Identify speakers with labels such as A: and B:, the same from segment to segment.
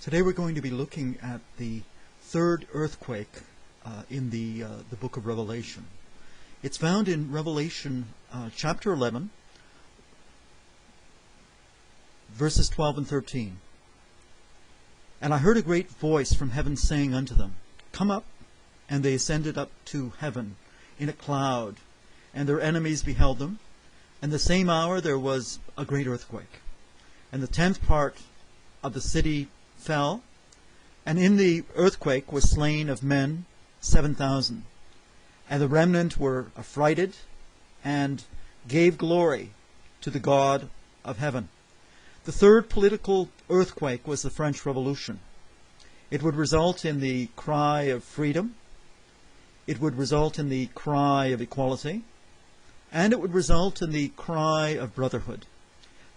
A: Today we're going to be looking at the third earthquake in the book of Revelation. It's found in Revelation chapter 11, verses 12 and 13. And I heard a great voice from heaven saying unto them, Come up. And they ascended up to heaven in a cloud, and their enemies beheld them. And the same hour there was a great earthquake. And the 10th part of the city fell, and in the earthquake was slain of men 7,000. And the remnant were affrighted, and gave glory to the God of heaven. The third political earthquake was the French Revolution. It would result in the cry of freedom, it would result in the cry of equality, and it would result in the cry of brotherhood.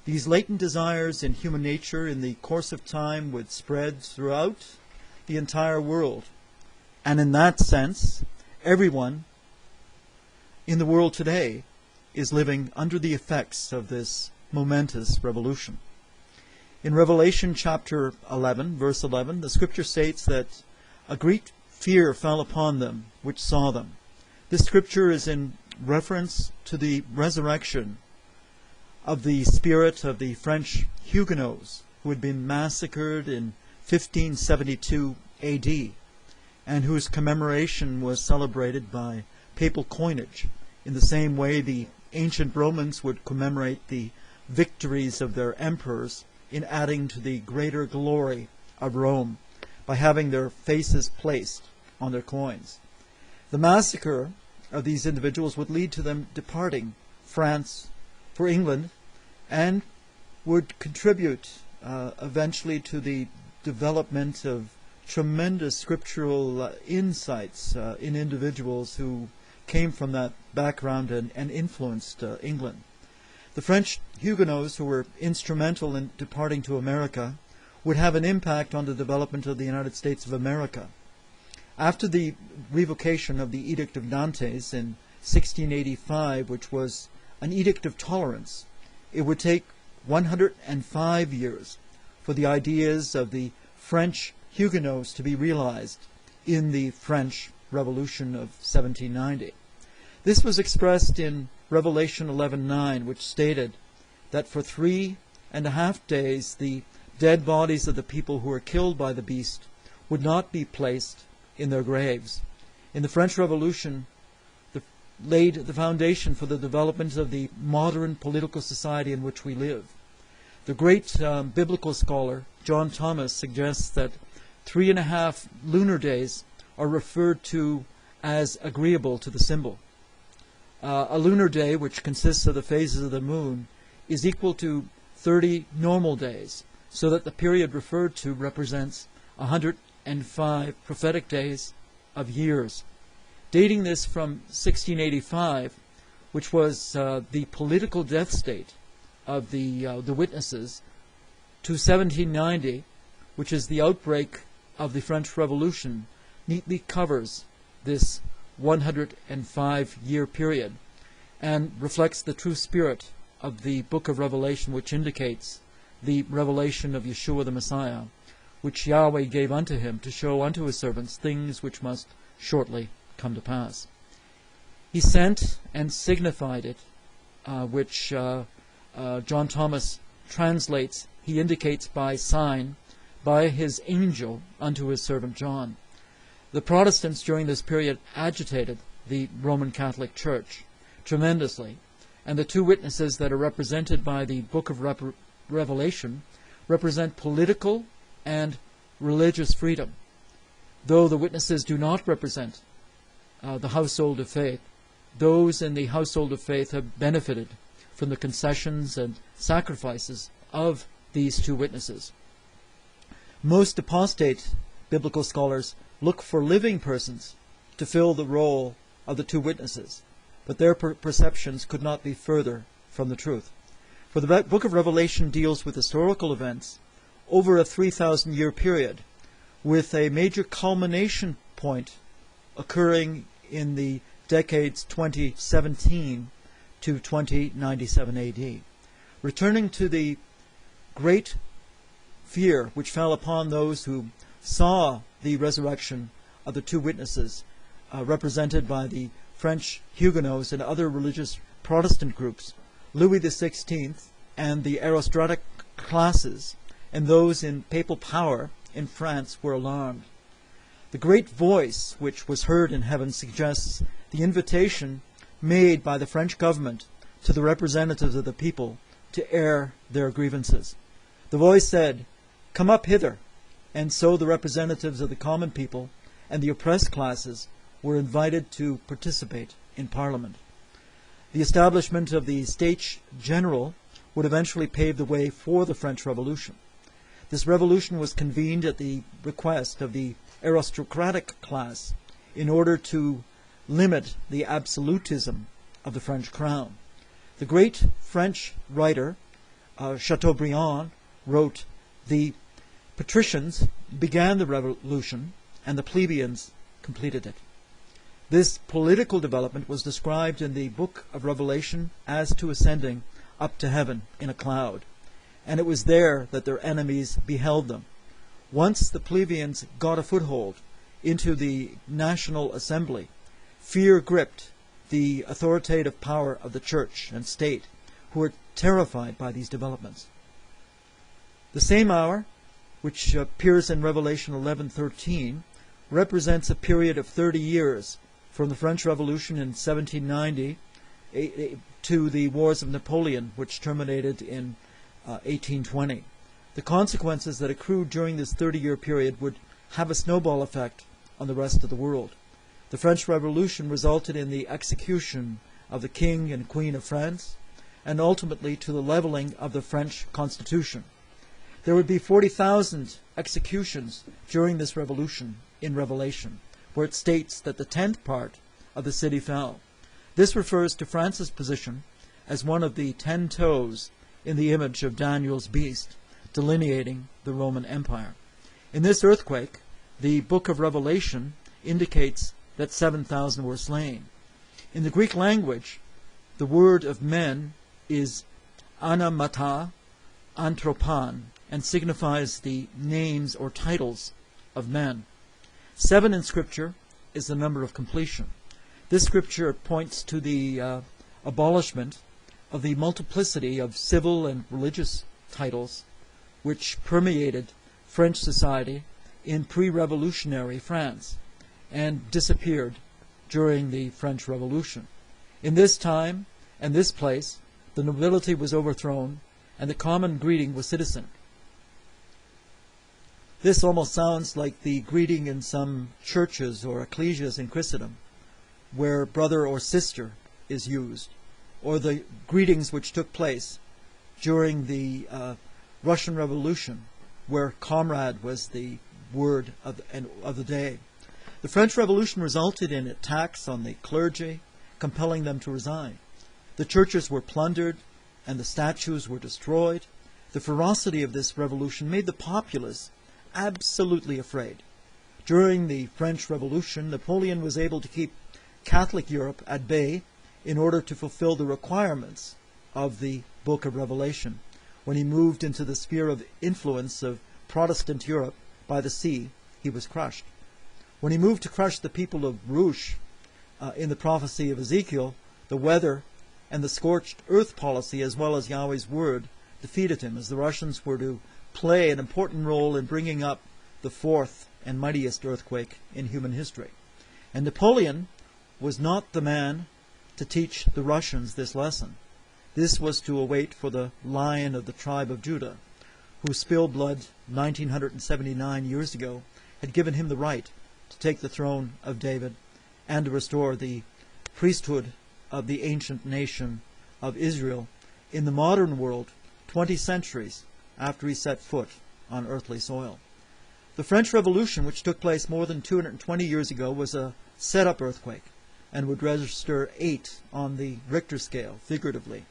A: These latent desires in human nature in the course of time would spread throughout the entire world. And in that sense, everyone in the world today is living under the effects of this momentous revolution. In Revelation chapter 11, verse 11, the scripture states that a great fear fell upon them which saw them. This scripture is in reference to the resurrection of the spirit of the French Huguenots who had been massacred in 1572 AD and whose commemoration was celebrated by papal coinage in the same way the ancient Romans would commemorate the victories of their emperors in adding to the greater glory of Rome by having their faces placed on their coins. The massacre of these individuals would lead to them departing France for England, and would contribute eventually to the development of tremendous scriptural insights in individuals who came from that background and influenced England. The French Huguenots, who were instrumental in departing to America, would have an impact on the development of the United States of America. After the revocation of the Edict of Nantes in 1685, which was an edict of tolerance, it would take 105 years for the ideas of the French Huguenots to be realized in the French Revolution of 1790. This was expressed in Revelation 11:9, which stated that for 3.5 days the dead bodies of the people who were killed by the beast would not be placed in their graves. In the French Revolution, laid the foundation for the development of the modern political society in which we live. The great biblical scholar John Thomas suggests that 3.5 lunar days are referred to as agreeable to the symbol. A lunar day, which consists of the phases of the moon, is equal to 30 normal days, so that the period referred to represents 105 prophetic days of years. Dating this from 1685, which was the political death state of the witnesses, to 1790, which is the outbreak of the French Revolution, neatly covers this 105-year period and reflects the true spirit of the book of Revelation, which indicates the revelation of Yeshua the Messiah, which Yahweh gave unto him to show unto his servants things which must shortly come to pass. He sent and signified it, which John Thomas translates, he indicates by sign, by his angel unto his servant John. The Protestants during this period agitated the Roman Catholic Church tremendously, and the two witnesses that are represented by the book of Revelation represent political and religious freedom. Though the witnesses do not represent the household of faith, those in the household of faith have benefited from the concessions and sacrifices of these two witnesses. Most apostate biblical scholars look for living persons to fill the role of the two witnesses, but their perceptions could not be further from the truth. For the book of Revelation deals with historical events over a 3,000-year period, with a major culmination point occurring in the decades 2017 to 2097 AD. Returning to the great fear which fell upon those who saw the resurrection of the two witnesses, represented by the French Huguenots and other religious Protestant groups, Louis XVI and the aristocratic classes and those in papal power in France were alarmed. The great voice which was heard in heaven suggests the invitation made by the French government to the representatives of the people to air their grievances. The voice said, "Come up hither," and so the representatives of the common people and the oppressed classes were invited to participate in Parliament. The establishment of the States General would eventually pave the way for the French Revolution. This revolution was convened at the request of the aristocratic class in order to limit the absolutism of the French crown. The great French writer Chateaubriand wrote, "The patricians began the revolution and the plebeians completed it." This political development was described in the book of Revelation as to ascending up to heaven in a cloud, and it was there that their enemies beheld them. Once the plebeians got a foothold into the National Assembly, fear gripped the authoritative power of the church and state, who were terrified by these developments. The same hour, which appears in Revelation 11:13, represents a period of 30 years from the French Revolution in 1790 to the Wars of Napoleon, which terminated in 1820. The consequences that accrued during this 30-year period would have a snowball effect on the rest of the world. The French Revolution resulted in the execution of the King and Queen of France, and ultimately to the leveling of the French Constitution. There would be 40,000 executions during this revolution in Revelation, where it states that the 10th part of the city fell. This refers to France's position as one of the 10 toes in the image of Daniel's beast, delineating the Roman Empire. In this earthquake, the book of Revelation indicates that 7,000 were slain. In the Greek language, the word of men is anamata, anthropon, and signifies the names or titles of men. 7 in Scripture is the number of completion. This Scripture points to the abolishment of the multiplicity of civil and religious titles which permeated French society in pre-revolutionary France and disappeared during the French Revolution. In this time and this place, the nobility was overthrown and the common greeting was citizen. This almost sounds like the greeting in some churches or ecclesias in Christendom, where brother or sister is used, or the greetings which took place during the Russian Revolution, where comrade was the word of the day. The French Revolution resulted in attacks on the clergy, compelling them to resign. The churches were plundered and the statues were destroyed. The ferocity of this revolution made the populace absolutely afraid. During the French Revolution, Napoleon was able to keep Catholic Europe at bay in order to fulfill the requirements of the Book of Revelation. When he moved into the sphere of influence of Protestant Europe by the sea, he was crushed. When he moved to crush the people of Rouge in the prophecy of Ezekiel, the weather and the scorched earth policy, as well as Yahweh's word, defeated him, as the Russians were to play an important role in bringing up the fourth and mightiest earthquake in human history. And Napoleon was not the man to teach the Russians this lesson. This was to await for the Lion of the tribe of Judah, who spilled blood 1979 years ago, had given him the right to take the throne of David and to restore the priesthood of the ancient nation of Israel in the modern world 20 centuries after he set foot on earthly soil. The French Revolution, which took place more than 220 years ago, was a set-up earthquake and would register 8 on the Richter scale, figuratively.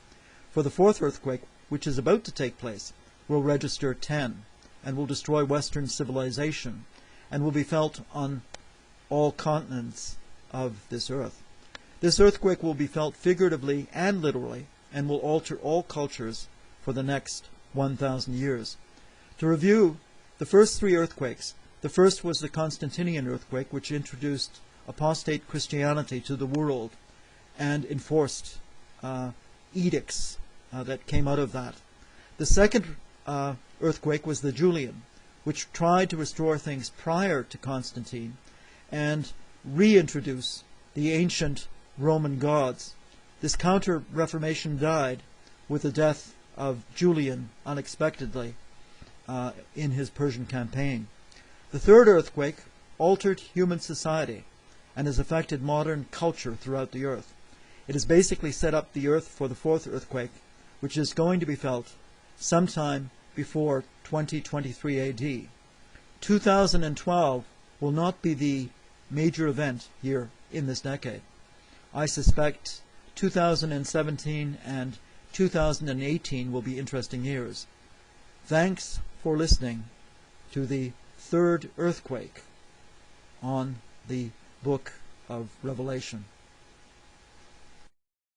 A: For the fourth earthquake, which is about to take place, will register 10 and will destroy Western civilization and will be felt on all continents of this earth. This earthquake will be felt figuratively and literally and will alter all cultures for the next 1,000 years. To review, the first three earthquakes. The first was the Constantinian earthquake, which introduced apostate Christianity to the world and enforced edicts that came out of that. The second earthquake was the Julian, which tried to restore things prior to Constantine and reintroduce the ancient Roman gods. This counter-reformation died with the death of Julian unexpectedly in his Persian campaign. The third earthquake altered human society and has affected modern culture throughout the earth. It has basically set up the earth for the fourth earthquake, which is going to be felt sometime before 2023 AD. 2012 will not be the major event here in this decade. I suspect 2017 and 2018 will be interesting years. Thanks for listening to the third earthquake on the book of Revelation.